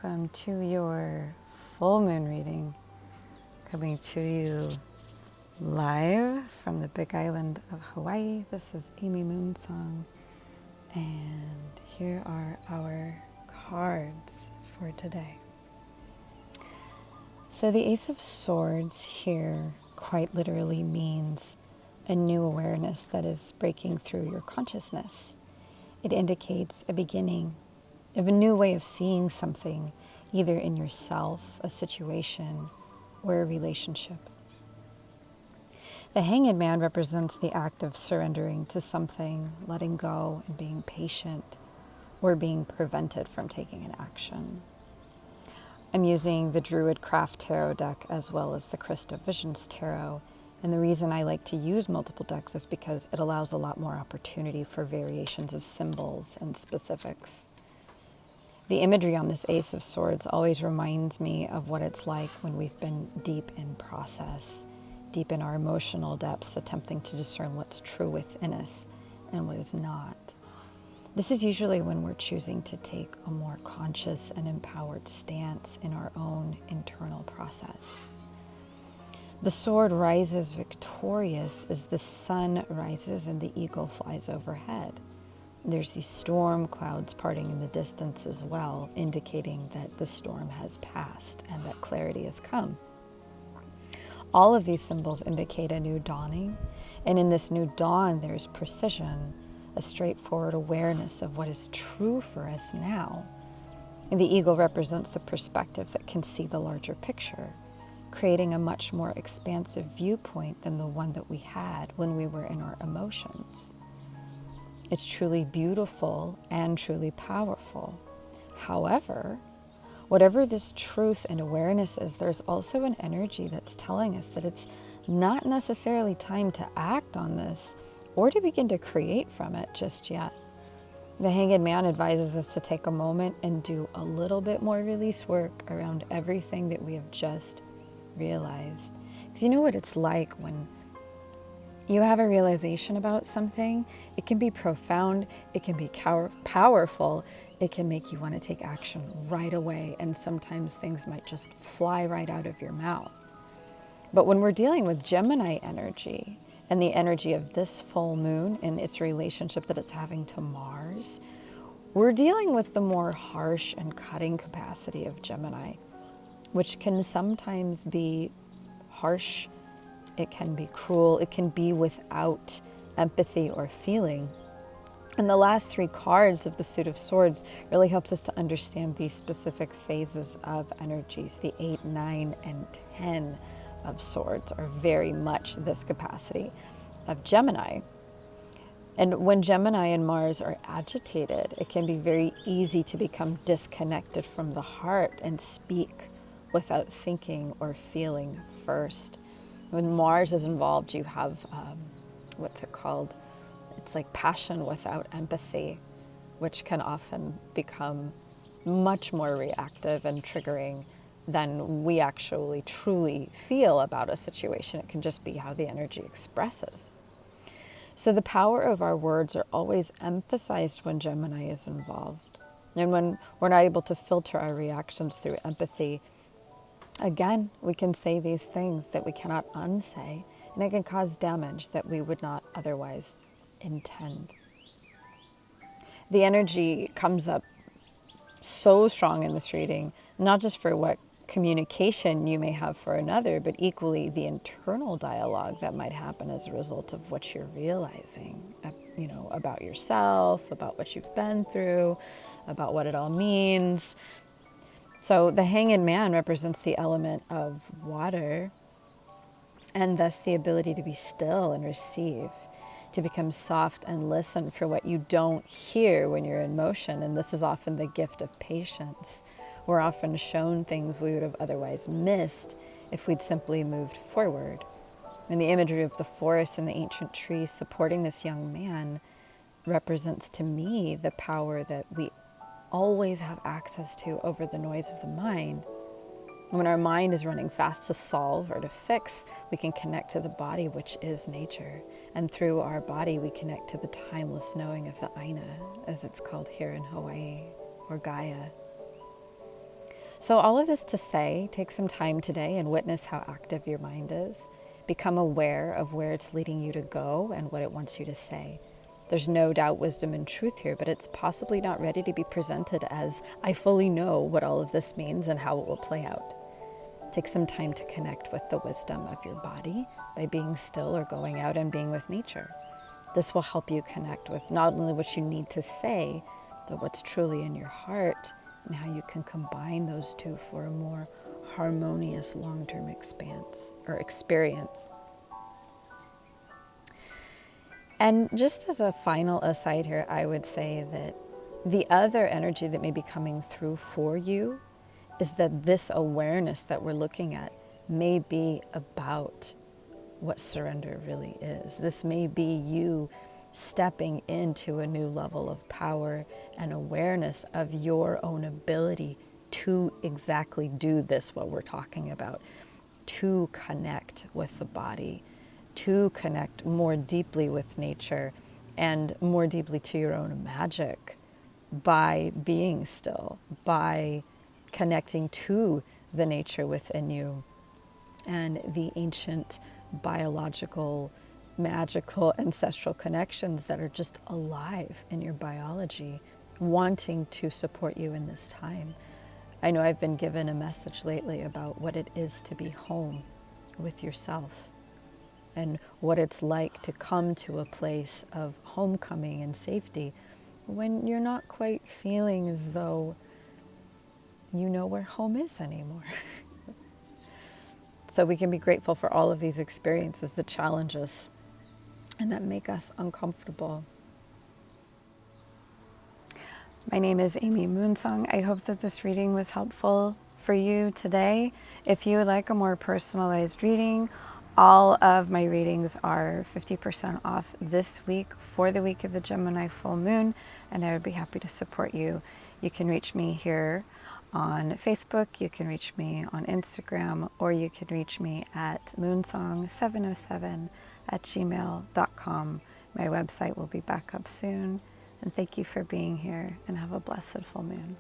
welcome to your full moon reading, coming to you live from the big island of Hawaii. This is Amy Moonsong, and here are our cards for today. So the Ace of Swords here quite literally means a new awareness that is breaking through your consciousness. It indicates a beginning of a new way of seeing something, either in yourself, a situation, or a relationship. The Hanged Man represents the act of surrendering to something, letting go, and being patient, or being prevented from taking an action. I'm using the Druid Craft Tarot deck as well as the Crystal Visions Tarot. And the reason I like to use multiple decks is because it allows a lot more opportunity for variations of symbols and specifics. The imagery on this Ace of Swords always reminds me of what it's like when we've been deep in process, deep in our emotional depths, attempting to discern what's true within us and what is not. This is usually when we're choosing to take a more conscious and empowered stance in our own internal process. The sword rises victorious as the sun rises and the eagle flies overhead. There's these storm clouds parting in the distance as well, indicating that the storm has passed and that clarity has come. All of these symbols indicate a new dawning, and in this new dawn there's precision, a straightforward awareness of what is true for us now. And the eagle represents the perspective that can see the larger picture, creating a much more expansive viewpoint than the one that we had when we were in our emotions. It's truly beautiful and truly powerful. However, whatever this truth and awareness is, there's also an energy that's telling us that it's not necessarily time to act on this or to begin to create from it just yet. The Hanged Man advises us to take a moment and do a little bit more release work around everything that we have just realized. Because you know what it's like when you have a realization about something. It can be profound, it can be powerful, it can make you want to take action right away, and sometimes things might just fly right out of your mouth. But when we're dealing with Gemini energy and the energy of this full moon and its relationship that it's having to Mars, we're dealing with the more harsh and cutting capacity of Gemini, which can sometimes be harsh, it can be cruel, it can be without empathy or feeling. And the last three cards of the Suit of Swords really helps us to understand these specific phases of energies. The 8, 9, and 10 of Swords are very much this capacity of Gemini. And when Gemini and Mars are agitated, it can be very easy to become disconnected from the heart and speak without thinking or feeling first. When Mars is involved, you have, what's it called? It's like passion without empathy, which can often become much more reactive and triggering than we actually truly feel about a situation. It can just be how the energy expresses. So the power of our words are always emphasized when Gemini is involved. And when we're not able to filter our reactions through empathy, again, we can say these things that we cannot unsay, and it can cause damage that we would not otherwise intend. The energy comes up so strong in this reading, not just for what communication you may have for another, but equally the internal dialogue that might happen as a result of what you're realizing, about yourself, about what you've been through, about what it all means. So the Hanged Man represents the element of water, and thus the ability to be still and receive, to become soft and listen for what you don't hear when you're in motion. And this is often the gift of patience. We're often shown things we would have otherwise missed if we'd simply moved forward. And the imagery of the forest and the ancient trees supporting this young man represents to me the power that we always have access to over the noise of the mind. When our mind is running fast to solve or to fix, we can connect to the body, which is nature. And through our body, we connect to the timeless knowing of the Aina, as it's called here in Hawaii, or Gaia. So all of this to say, take some time today and witness how active your mind is. Become aware of where it's leading you to go and what it wants you to say. There's no doubt wisdom and truth here, but it's possibly not ready to be presented as, I fully know what all of this means and how it will play out. Take some time to connect with the wisdom of your body by being still or going out and being with nature. This will help you connect with not only what you need to say, but what's truly in your heart and how you can combine those two for a more harmonious long-term experience. And just as a final aside here, I would say that the other energy that may be coming through for you is that this awareness that we're looking at may be about what surrender really is. This may be you stepping into a new level of power and awareness of your own ability to exactly do this, what we're talking about, to connect with the body, to connect more deeply with nature and more deeply to your own magic by being still, by connecting to the nature within you and the ancient biological, magical, ancestral connections that are just alive in your biology, wanting to support you in this time. I know I've been given a message lately about what it is to be home with yourself and what it's like to come to a place of homecoming and safety when you're not quite feeling as though you know where home is anymore. So we can be grateful for all of these experiences that challenge us and that make us uncomfortable. My name is Amy Moonsong. I hope that this reading was helpful for you today. If you would like a more personalized reading, all of my readings are 50% off this week for the week of the Gemini full moon, and I would be happy to support you. You can reach me here on Facebook, you can reach me on Instagram, or you can reach me at moonsong707@gmail.com. My website will be back up soon. And thank you for being here, and have a blessed full moon.